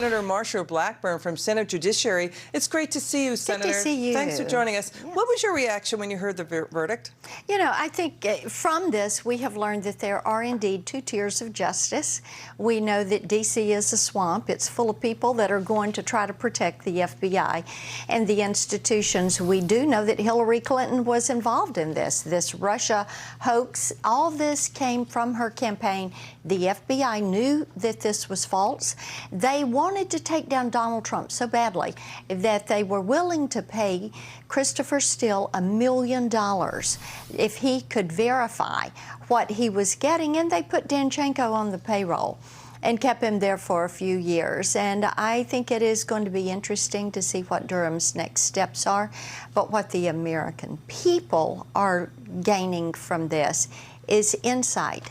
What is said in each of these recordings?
Senator Marsha Blackburn from Senate Judiciary. It's great to see you, Senator. Good to see you. Thanks for joining us. Yes. What was your reaction when you heard the verdict? You know, I think from this we have learned that there are indeed two tiers of justice. We know that D.C. is a swamp. It's full of people that are going to try to protect the FBI and the institutions. We do know that Hillary Clinton was involved in this Russia hoax. All this came from her campaign. The FBI knew that this was false. They wanted to take down Donald Trump so badly that they were willing to pay Christopher Steele $1 million if he could verify what he was getting, and they put Danchenko on the payroll and kept him there for a few years. And I think it is going to be interesting to see what Durham's next steps are, but what the American people are gaining from this is insight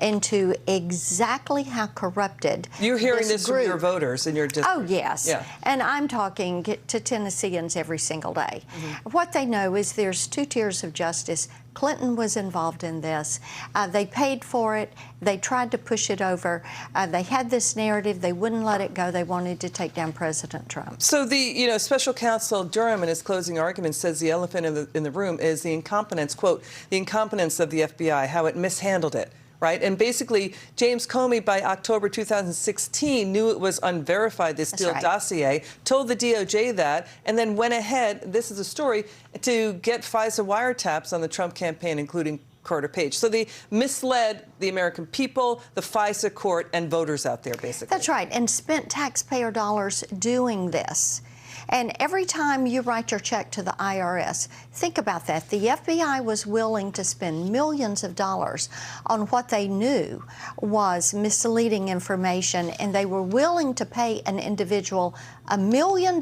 into exactly how corrupted You're hearing this from your voters in your district. Oh, yes. Yeah. And I'm talking to Tennesseans every single day. What they know is there's two tiers of justice. Clinton was involved in this. They paid for it. They tried to push it over. They had this narrative. They wouldn't let it go. They wanted to take down President Trump. So the special counsel Durham in his closing argument says the elephant in the room is the incompetence, quote, the incompetence of the FBI, how it mishandled it. Right? And basically, James Comey, by October 2016, knew it was unverified, this Steele dossier, told the DOJ that, and then went ahead, this is a story, to get FISA wiretaps on the Trump campaign, including Carter Page. So they misled the American people, the FISA court, and voters out there, basically. That's right, and spent taxpayer dollars doing this. And every time you write your check to the IRS, think about that. The FBI was willing to spend millions of dollars on what they knew was misleading information, and they were willing to pay an individual $1 million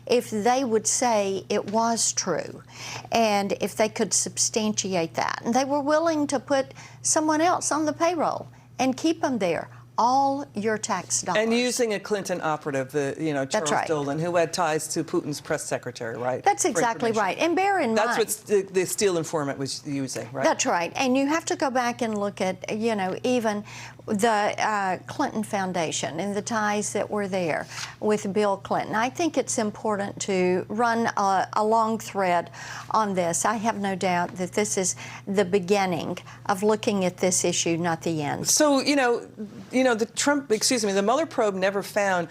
if they would say it was true and if they could substantiate that. And they were willing to put someone else on the payroll and keep them there. All your tax dollars. And using a Clinton operative, Charles Dolan, who had ties to Putin's press secretary, right? That's exactly right. And bear in mind, that's what the Steele informant was using, right? That's right. And you have to go back and look at, even the Clinton Foundation and the ties that were there with Bill Clinton. I think it's important to run a long thread on this. I have no doubt that this is the beginning of looking at this issue, not the end. So, the Mueller probe never found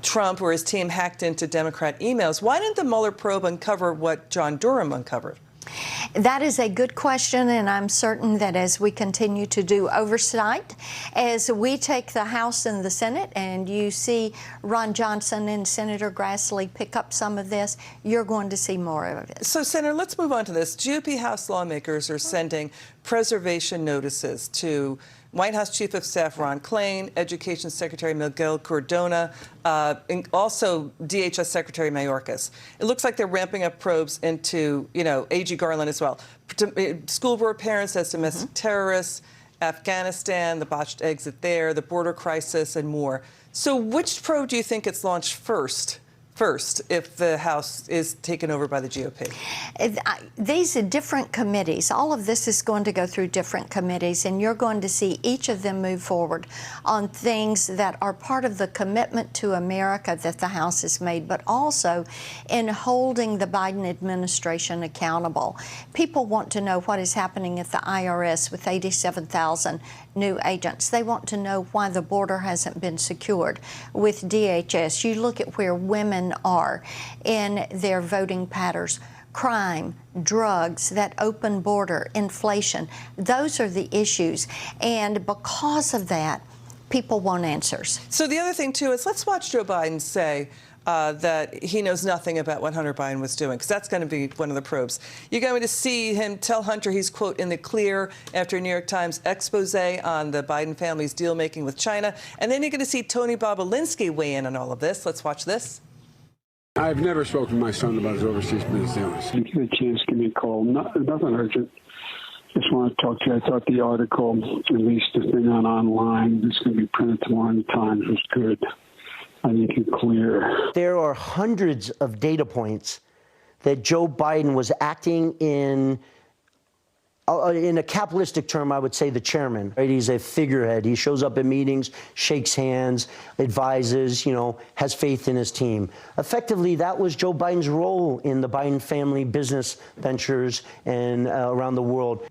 Trump or his team hacked into Democrat emails. Why didn't the Mueller probe uncover what John Durham uncovered? That is a good question, and I'm certain that as we continue to do oversight, as we take the House and the Senate, and you see Ron Johnson and Senator Grassley pick up some of this, you're going to see more of it. So, Senator, let's move on to this. GOP House lawmakers are sending preservation notices to White House Chief of Staff Ron Klain, Education Secretary Miguel Cardona, and also DHS Secretary Mayorkas. It looks like they're ramping up probes into, A.G. Garland as well. School board parents as domestic terrorists, Afghanistan, the botched exit there, the border crisis, and more. So which probe do you think gets launched first if the House is taken over by the GOP? These are different committees. All of this is going to go through different committees, and you're going to see each of them move forward on things that are part of the commitment to America that the House has made, but also in holding the Biden administration accountable. People want to know what is happening at the IRS with 87,000 new agents. They want to know why the border hasn't been secured with DHS. You look at where women are in their voting patterns, crime, drugs, that open border, inflation. Those are the issues. And because of that, people want answers. So the other thing, too, is let's watch Joe Biden say that he knows nothing about what Hunter Biden was doing, because that's going to be one of the probes. You're going to see him tell Hunter he's, quote, in the clear after a New York Times expose on the Biden family's deal-making with China. And then you're going to see Tony Bobolinsky weigh in on all of this. Let's watch this. I've never spoken to my son about his overseas business dealings. If you get a chance, give me a call. Nothing urgent. Just want to talk to you. I thought the article, at least the thing online, that's going to be printed tomorrow in the Times, was good. I think it's clear. There are hundreds of data points that Joe Biden was acting in in a capitalistic term, I would say the chairman, right? He's a figurehead. He shows up at meetings, shakes hands, advises, you know, has faith in his team. Effectively, that was Joe Biden's role in the Biden family business ventures and around the world.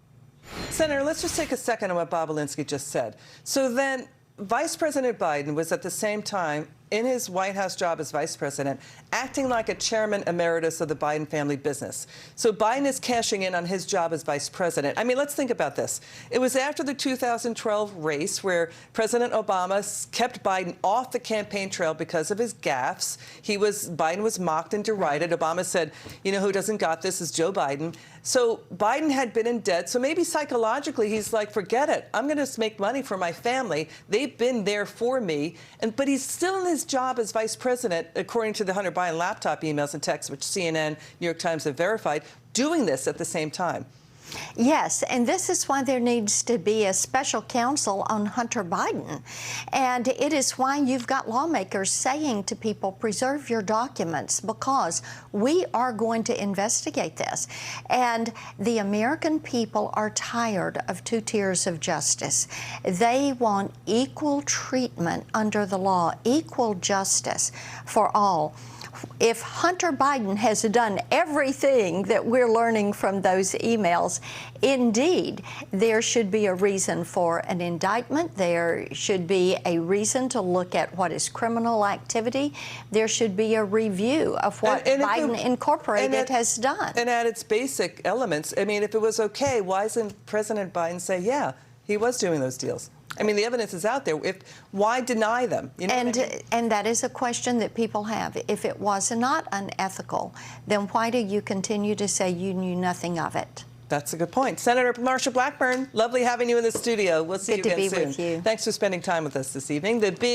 Senator, let's just take a second on what Bob Alinsky just said. So then Vice President Biden was at the same time in his White House job as vice president, acting like a chairman emeritus of the Biden family business. So Biden is cashing in on his job as vice president. I mean, let's think about this. It was after the 2012 race where President Obama kept Biden off the campaign trail because of his gaffes. Biden was mocked and derided. Obama said, you know, who doesn't got this is Joe Biden. So Biden had been in debt. So maybe psychologically he's like, forget it. I'm going to make money for my family. They've been there for me. But he's still in his job as vice president, according to the Hunter Biden laptop emails and texts, which CNN, New York Times have verified, doing this at the same time. Yes, and this is why there needs to be a special counsel on Hunter Biden. And it is why you've got lawmakers saying to people, preserve your documents, because we are going to investigate this. And the American people are tired of two tiers of justice. They want equal treatment under the law, equal justice for all. If Hunter Biden has done everything that we're learning from those emails, indeed, there should be a reason for an indictment. There should be a reason to look at what is criminal activity. There should be a review of what Biden Incorporated has done. And at its basic elements, I mean, if it was okay, why doesn't President Biden say, yeah, he was doing those deals? I mean, the evidence is out there. Why deny them? You know and that is a question that people have. If it was not unethical, then why do you continue to say you knew nothing of it? That's a good point. Senator Marsha Blackburn, lovely having you in the studio. We'll see you again soon. Good to be with you. Thanks for spending time with us this evening.